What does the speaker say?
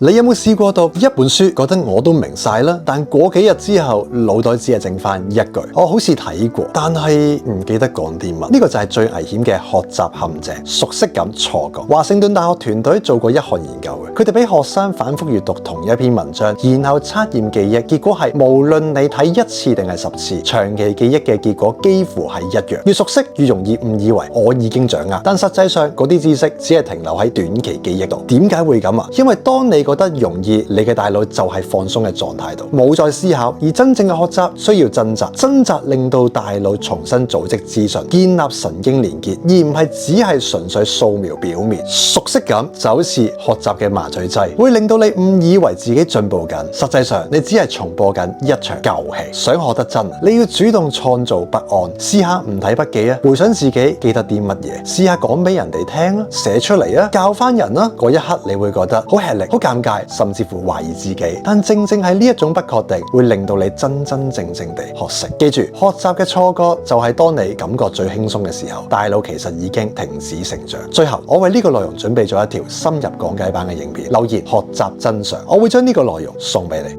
你有冇試過讀一本書，覺得我都明晒啦，但過幾日之後，腦袋只係剩翻一句，我好似睇過，但係唔記得講啲乜。呢個就係最危險嘅學習陷阱，熟悉感錯覺。華盛頓大學團隊做過一項研究嘅，佢哋俾學生反覆閱讀同一篇文章，然後測驗記憶，結果係無論你睇一次定係10次，長期記憶嘅結果幾乎係一樣。越熟悉越容易誤以為我已經掌握，但實際上嗰啲知識只係停留喺短期記憶度。點解會咁啊？因為當你覺得容易，你嘅大腦就係放鬆嘅狀態度，冇再思考。而真正嘅學習需要掙扎令到大腦重新組織資訊，建立神經連結，而唔係只係純粹掃描表面。熟悉感就好似學習嘅麻醉劑，會令到你誤以為自己進步緊，實際上你只係重播緊一場舊戲。想學得真，你要主動創造不安，試下唔睇筆記啊，回想自己記得啲乜嘢，試下講俾人哋聽啦，寫出嚟啊，教翻人啦。嗰一刻你會覺得好吃力、好尷尬，甚至乎懷疑自己。但正正係呢一種不確定，會令到你真正地學識。記住，學習嘅錯覺就係當你感覺最輕鬆嘅時候，大腦其實已經停止成長。最後，我為呢個內容準備咗一條深入講解版嘅影片，留言學習真相，我會將呢個內容送俾你。